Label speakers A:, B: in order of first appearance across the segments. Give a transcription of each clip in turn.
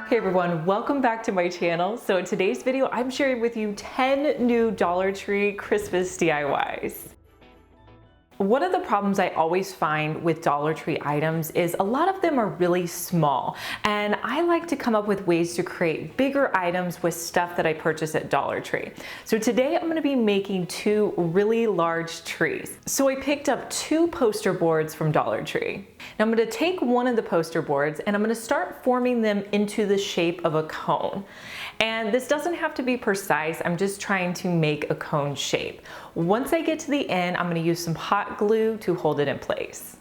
A: Hey everyone, welcome back to my channel. So in today's video, I'm sharing with you 10 new Dollar Tree Christmas DIYs. One of the problems I always find with Dollar Tree items is a lot of them are really small, and I like to come up with ways to create bigger items with stuff that I purchase at Dollar Tree. So today I'm going to be making two really large trees. So I picked up two poster boards from Dollar Tree. Now I'm going to take one of the poster boards and I'm going to start forming them into the shape of a cone. And this doesn't have to be precise, I'm just trying to make a cone shape. Once I get to the end, I'm going to use some hot glue to hold it in place.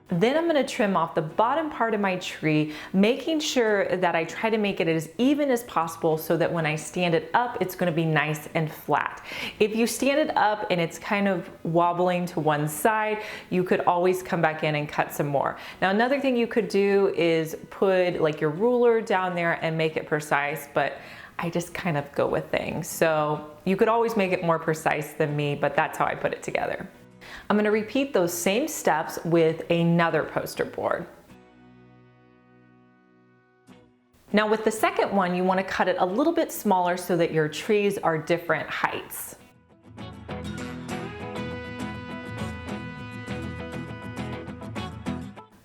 A: Then I'm going to trim off the bottom part of my tree, making sure that I try to make it as even as possible so that when I stand it up, it's going to be nice and flat. If you stand it up and it's kind of wobbling to one side, you could always come back in and cut some more. Now, another thing you could do is put like your ruler down there and make it precise, but I just kind of go with things. So you could always make it more precise than me, but that's how I put it together. I'm going to repeat those same steps with another poster board. Now with the second one, you want to cut it a little bit smaller so that your trees are different heights.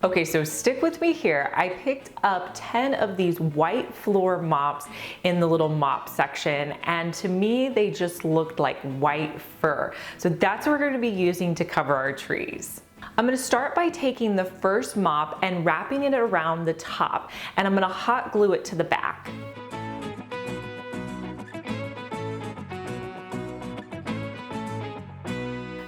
A: Okay, so stick with me here. I picked up 10 of these white floor mops in the little mop section, and to me, they just looked like white fur. So that's what we're going to be using to cover our trees. I'm going to start by taking the first mop and wrapping it around the top, and I'm going to hot glue it to the back.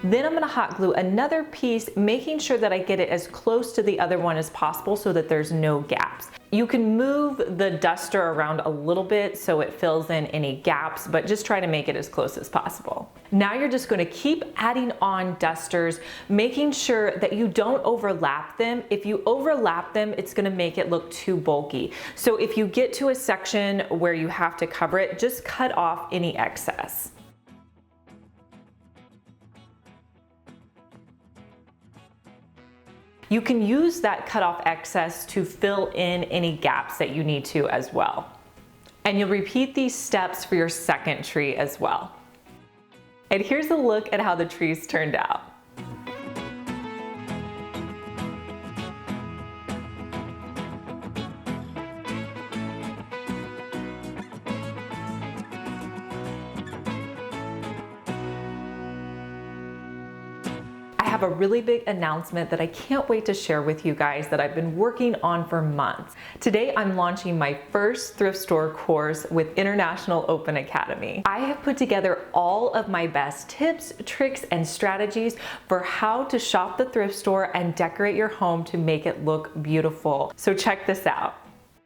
A: Then I'm going to hot glue another piece, making sure that I get it as close to the other one as possible so that there's no gaps. You can move the duster around a little bit so it fills in any gaps, but just try to make it as close as possible. Now you're just going to keep adding on dusters, making sure that you don't overlap them. If you overlap them, it's going to make it look too bulky. So if you get to a section where you have to cover it, just cut off any excess. You can use that cut off excess to fill in any gaps that you need to as well. And you'll repeat these steps for your second tree as well. And here's a look at how the trees turned out. I have a really big announcement that I can't wait to share with you guys that I've been working on for months. Today I'm launching my first thrift store course with International Open Academy. I have put together all of my best tips, tricks, and strategies for how to shop the thrift store and decorate your home to make it look beautiful. So check this out.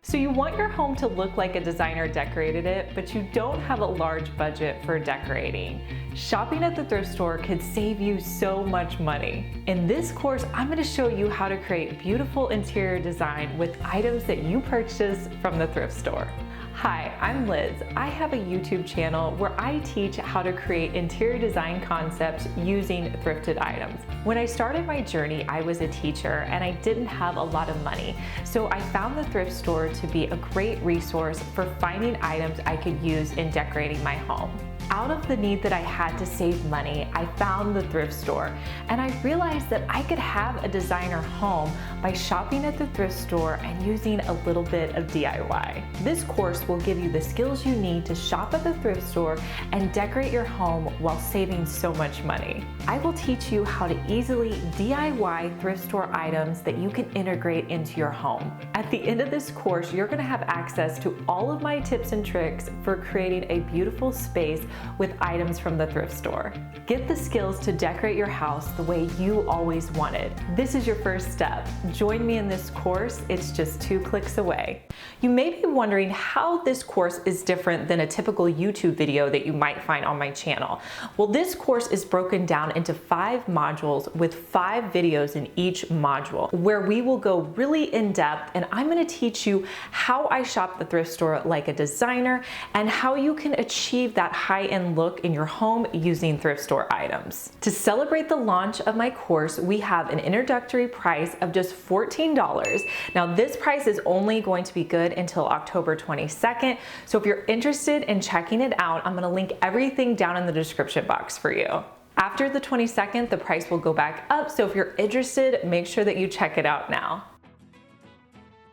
A: So you want your home to look like a designer decorated it, but you don't have a large budget for decorating. Shopping at the thrift store could save you so much money. In this course, I'm going to show you how to create beautiful interior design with items that you purchase from the thrift store. Hi, I'm Liz. I have a YouTube channel where I teach how to create interior design concepts using thrifted items. When I started my journey, I was a teacher and I didn't have a lot of money. So I found the thrift store to be a great resource for finding items I could use in decorating my home. Out of the need that I had to save money, I found the thrift store, and I realized that I could have a designer home by shopping at the thrift store and using a little bit of DIY. This course will give you the skills you need to shop at the thrift store and decorate your home while saving so much money. I will teach you how to easily DIY thrift store items that you can integrate into your home. At the end of this course, you're going to have access to all of my tips and tricks for creating a beautiful space with items from the thrift store. Get the skills to decorate your house the way you always wanted. This is your first step. Join me in this course. It's just 2 clicks away. You may be wondering how this course is different than a typical YouTube video that you might find on my channel. Well, this course is broken down into 5 modules with 5 videos in each module where we will go really in depth, and I'm going to teach you how I shop the thrift store like a designer and how you can achieve that high high-end look in your home using thrift store items. To celebrate the launch of my course, we have an introductory price of just $14. Now this price is only going to be good until October 22nd, so if you're interested in checking it out, I'm going to link everything down in the description box for you. After the 22nd, the price will go back up, so if you're interested, make sure that you check it out now.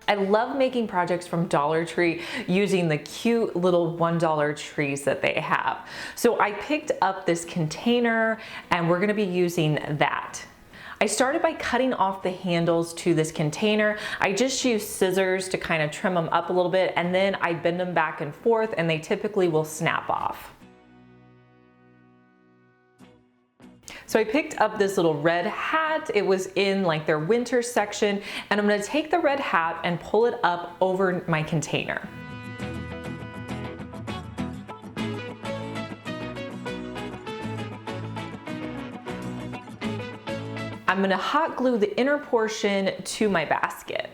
A: I love making projects from Dollar Tree using the cute little $1 trees that they have. So I picked up this container and we're gonna be using that. I started by cutting off the handles to this container. I just used scissors to kind of trim them up a little bit, and then I bend them back and forth, and they typically will snap off. So I picked up this little red hat. It was in like their winter section, and I'm gonna take the red hat and pull it up over my container. I'm gonna hot glue the inner portion to my basket.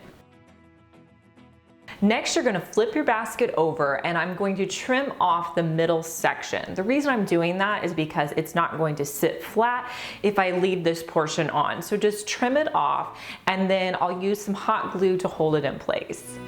A: Next, you're gonna flip your basket over, and I'm going to trim off the middle section. The reason I'm doing that is because it's not going to sit flat if I leave this portion on. So just trim it off, and then I'll use some hot glue to hold it in place.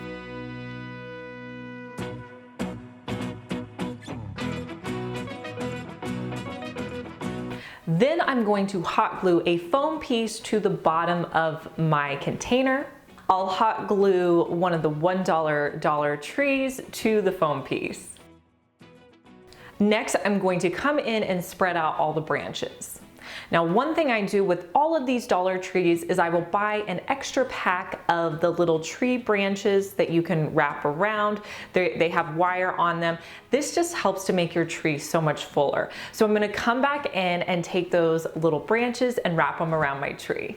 A: Then I'm going to hot glue a foam piece to the bottom of my container. I'll hot glue one of the $1 Dollar Trees to the foam piece. Next, I'm going to come in and spread out all the branches. Now, one thing I do with all of these Dollar Trees is I will buy an extra pack of the little tree branches that you can wrap around. They have wire on them. This just helps to make your tree so much fuller. So I'm gonna come back in and take those little branches and wrap them around my tree.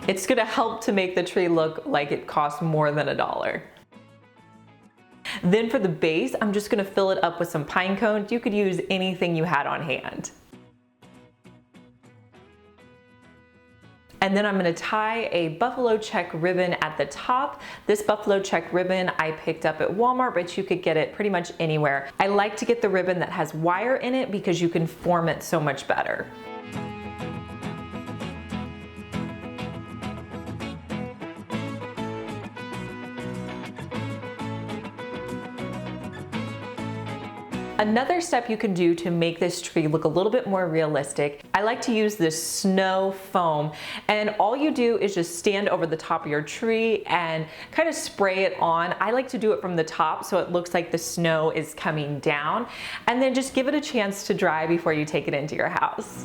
A: It's gonna help to make the tree look like it costs more than $1. Then for the base, I'm just gonna fill it up with some pine cones. You could use anything you had on hand. And then I'm gonna tie a buffalo check ribbon at the top. This buffalo check ribbon I picked up at Walmart, but you could get it pretty much anywhere. I like to get the ribbon that has wire in it because you can form it so much better. Another step you can do to make this tree look a little bit more realistic, I like to use this snow foam, and all you do is just stand over the top of your tree and kind of spray it on. I like to do it from the top so it looks like the snow is coming down, and then just give it a chance to dry before you take it into your house.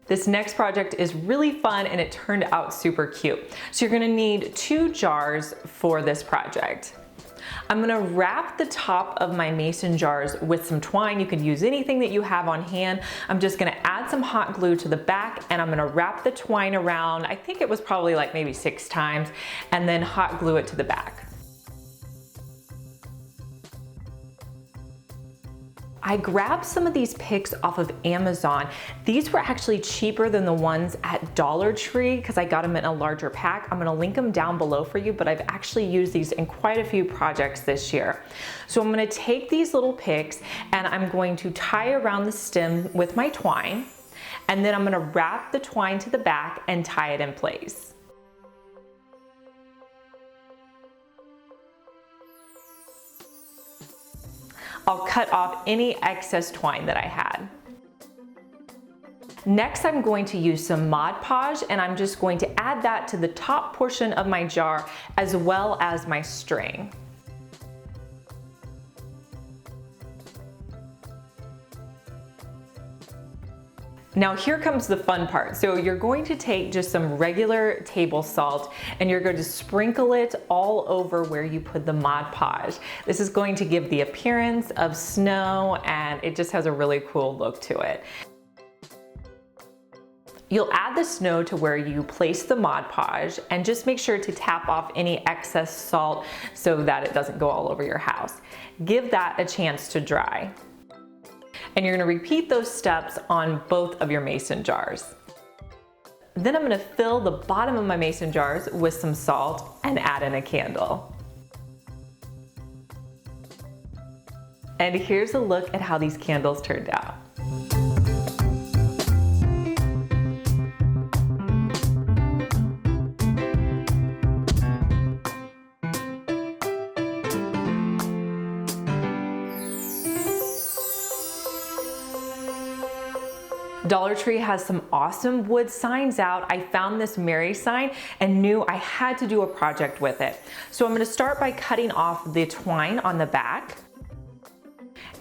A: This next project is really fun and it turned out super cute. So you're gonna need 2 jars for this project. I'm gonna wrap the top of my mason jars with some twine. You could use anything that you have on hand. I'm just gonna add some hot glue to the back, and I'm gonna wrap the twine around. I think it was probably like maybe 6 times, and then hot glue it to the back. I grabbed some of these picks off of Amazon. These were actually cheaper than the ones at Dollar Tree because I got them in a larger pack. I'm gonna link them down below for you, but I've actually used these in quite a few projects this year. So I'm gonna take these little picks and I'm going to tie around the stem with my twine, and then I'm gonna wrap the twine to the back and tie it in place. I'll cut off any excess twine that I had. Next, I'm going to use some Mod Podge, and I'm just going to add that to the top portion of my jar as well as my string. Now here comes the fun part. So you're going to take just some regular table salt and you're going to sprinkle it all over where you put the Mod Podge. This is going to give the appearance of snow, and it just has a really cool look to it. You'll add the snow to where you place the Mod Podge and just make sure to tap off any excess salt so that it doesn't go all over your house. Give that a chance to dry. And you're gonna repeat those steps on both of your mason jars. Then I'm gonna fill the bottom of my mason jars with some salt and add in a candle. And here's a look at how these candles turned out. Dollar Tree has some awesome wood signs out. I found this Mary sign and knew I had to do a project with it. So I'm gonna start by cutting off the twine on the back.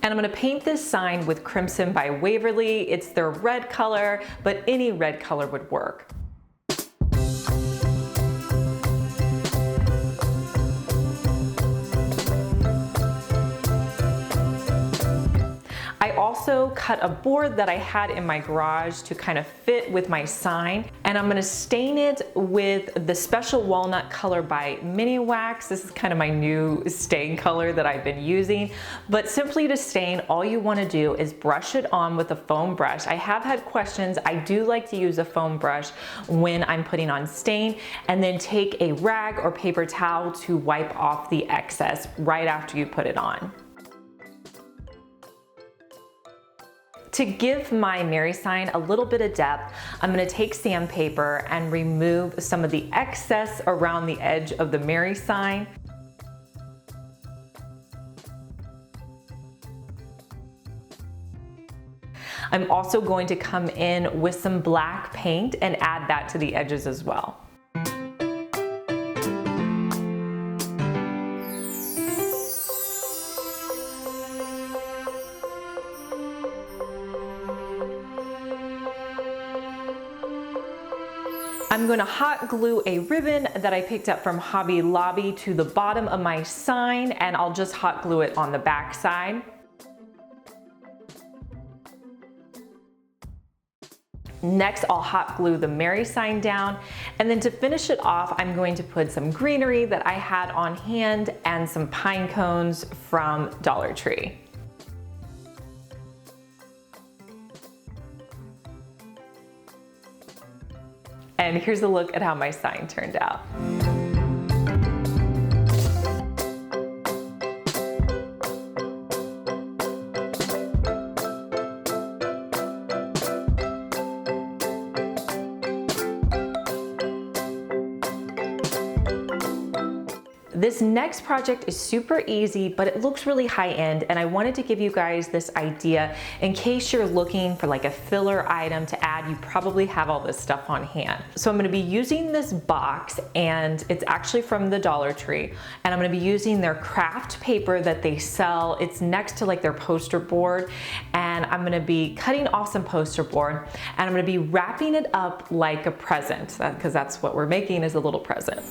A: And I'm gonna paint this sign with Crimson by Waverly. It's their red color, but any red color would work. I also cut a board that I had in my garage to kind of fit with my sign, and I'm gonna stain it with the Special Walnut color by Mini Wax. This is kind of my new stain color that I've been using, but simply to stain, all you wanna do is brush it on with a foam brush. I have had questions. I do like to use a foam brush when I'm putting on stain, and then take a rag or paper towel to wipe off the excess right after you put it on. To give my Mary sign a little bit of depth, I'm gonna take sandpaper and remove some of the excess around the edge of the Mary sign. I'm also going to come in with some black paint and add that to the edges as well. I'm going to hot glue a ribbon that I picked up from Hobby Lobby to the bottom of my sign, and I'll just hot glue it on the back side. Next, I'll hot glue the Mary sign down, and then to finish it off, I'm going to put some greenery that I had on hand and some pine cones from Dollar Tree. And here's a look at how my sign turned out. This next project is super easy, but it looks really high end, and I wanted to give you guys this idea in case you're looking for like a filler item to add. You probably have all this stuff on hand. So I'm gonna be using this box, and it's actually from the Dollar Tree, and I'm gonna be using their craft paper that they sell. It's next to like their poster board, and I'm gonna be cutting off some poster board, and I'm gonna be wrapping it up like a present, because that's what we're making, is a little present.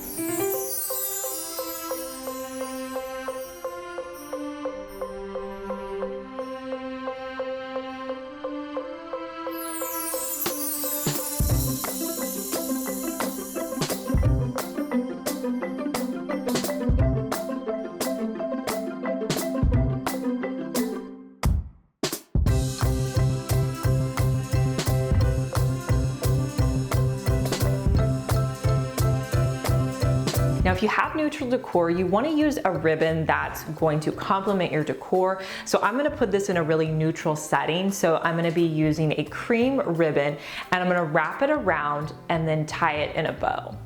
A: Now, if you have neutral decor, you want to use a ribbon that's going to complement your decor. So I'm going to put this in a really neutral setting. So I'm going to be using a cream ribbon, and I'm going to wrap it around and then tie it in a bow.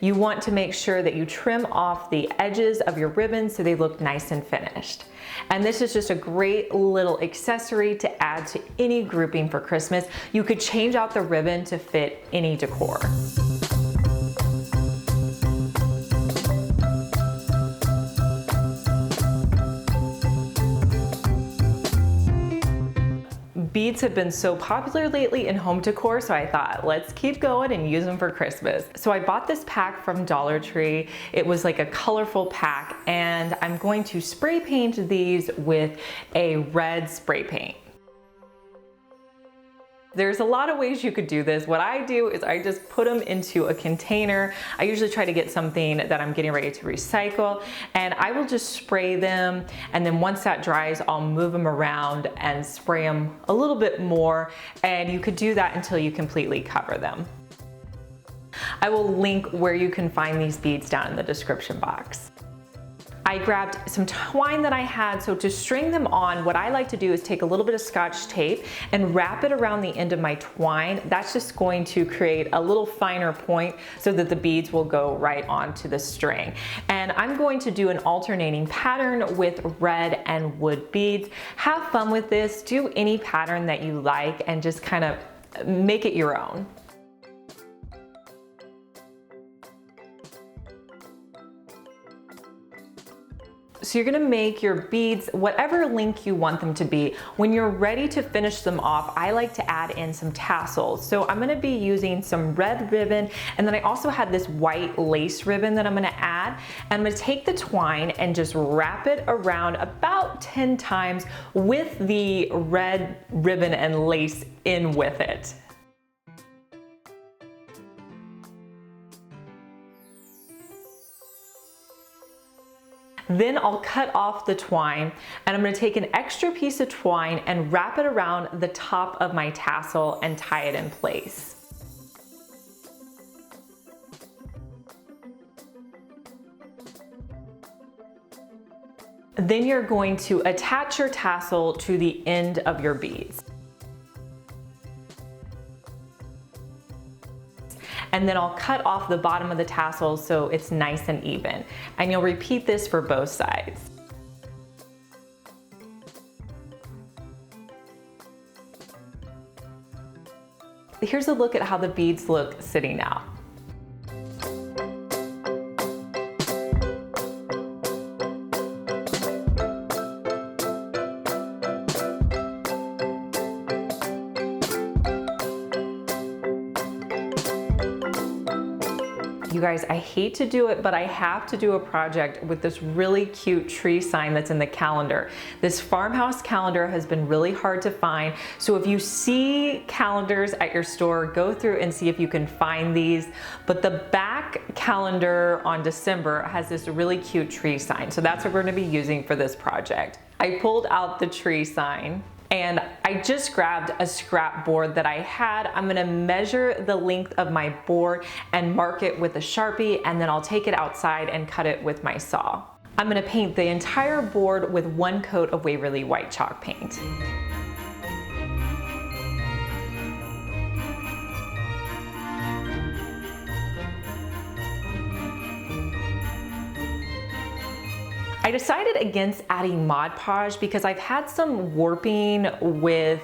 A: You want to make sure that you trim off the edges of your ribbon so they look nice and finished. And this is just a great little accessory to add to any grouping for Christmas. You could change out the ribbon to fit any decor. Beads have been so popular lately in home decor, so I thought, let's keep going and use them for Christmas. So I bought this pack from Dollar Tree. It was like a colorful pack, and I'm going to spray paint these with a red spray paint. There's a lot of ways you could do this. What I do is I just put them into a container. I usually try to get something that I'm getting ready to recycle, and I will just spray them. And then once that dries, I'll move them around and spray them a little bit more. And you could do that until you completely cover them. I will link where you can find these beads down in the description box. I grabbed some twine that I had, so to string them on, what I like to do is take a little bit of Scotch tape and wrap it around the end of my twine. That's just going to create a little finer point so that the beads will go right onto the string. And I'm going to do an alternating pattern with red and wood beads. Have fun with this, do any pattern that you like and just kind of make it your own. So you're gonna make your beads whatever length you want them to be. When you're ready to finish them off, I like to add in some tassels. So I'm gonna be using some red ribbon, and then I also had this white lace ribbon that I'm gonna add. And I'm gonna take the twine and just wrap it around about 10 times with the red ribbon and lace in with it. Then I'll cut off the twine, and I'm going to take an extra piece of twine and wrap it around the top of my tassel and tie it in place. Then you're going to attach your tassel to the end of your beads. And then I'll cut off the bottom of the tassel so it's nice and even. And you'll repeat this for both sides. Here's a look at how the beads look sitting out. You guys, I hate to do it, but I have to do a project with this really cute tree sign that's in the calendar. This farmhouse calendar has been really hard to find. So if you see calendars at your store, go through and see if you can find these. But the back calendar on December has this really cute tree sign. So that's what we're gonna be using for this project. I pulled out the tree sign, and I just grabbed a scrap board that I had. I'm gonna measure the length of my board and mark it with a Sharpie, and then I'll take it outside and cut it with my saw. I'm gonna paint the entire board with one coat of Waverly white chalk paint. I decided against adding Mod Podge because I've had some warping with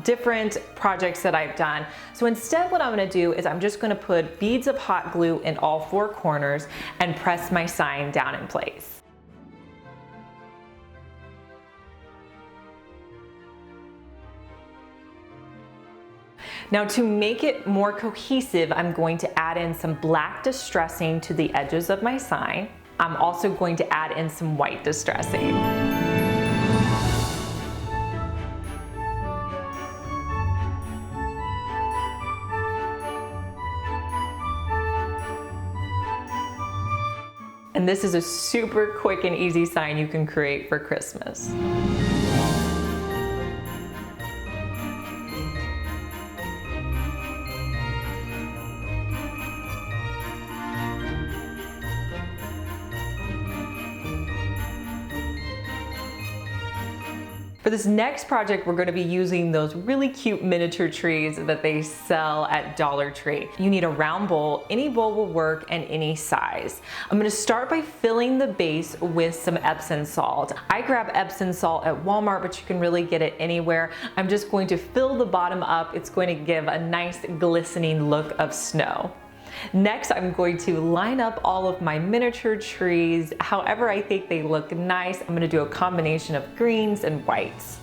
A: different projects that I've done. So instead what I'm gonna do is I'm just gonna put beads of hot glue in all 4 corners and press my sign down in place. Now to make it more cohesive, I'm going to add in some black distressing to the edges of my sign. I'm also going to add in some white distressing. And this is a super quick and easy sign you can create for Christmas. For this next project, we're going to be using those really cute miniature trees that they sell at Dollar Tree. You need a round bowl. Any bowl will work and any size. I'm going to start by filling the base with some Epsom salt. I grab Epsom salt at Walmart, but you can really get it anywhere. I'm just going to fill the bottom up. It's going to give a nice glistening look of snow. Next, I'm going to line up all of my miniature trees however I think they look nice. I'm going to do a combination of greens and whites.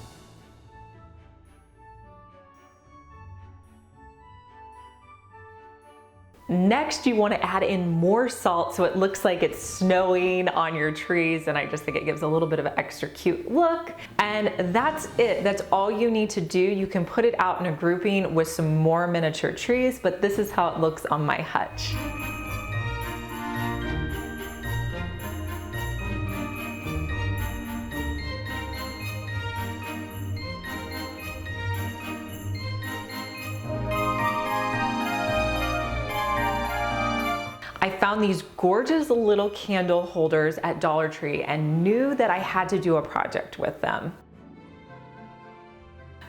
A: Next, you want to add in more salt so it looks like it's snowing on your trees, and I just think it gives a little bit of an extra cute look. And that's it. That's all you need to do. You can put it out in a grouping with some more miniature trees, but this is how it looks on my hutch. I found these gorgeous little candle holders at Dollar Tree and knew that I had to do a project with them.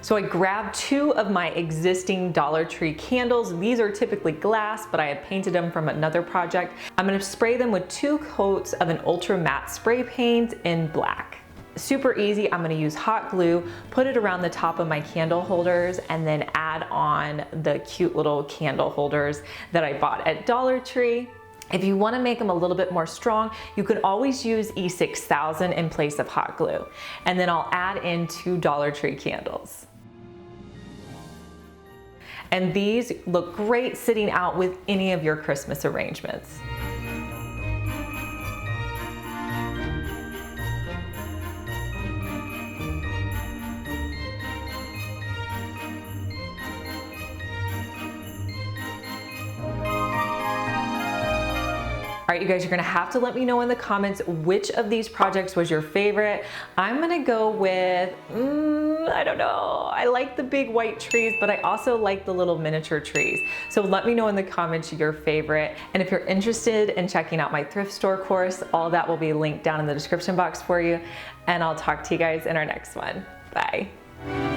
A: So I grabbed 2 of my existing Dollar Tree candles. These are typically glass, but I had painted them from another project. I'm gonna spray them with 2 coats of an ultra matte spray paint in black. Super easy. I'm gonna use hot glue, put it around the top of my candle holders, and then add on the cute little candle holders that I bought at Dollar Tree. If you want to make them a little bit more strong, you could always use E6000 in place of hot glue. And then I'll add in 2 Dollar Tree candles. And these look great sitting out with any of your Christmas arrangements. All right, you guys, you're gonna have to let me know in the comments which of these projects was your favorite. I'm gonna go with, I don't know. I like the big white trees, but I also like the little miniature trees. So let me know in the comments your favorite. And if you're interested in checking out my thrift store course, all that will be linked down in the description box for you. And I'll talk to you guys in our next one. Bye.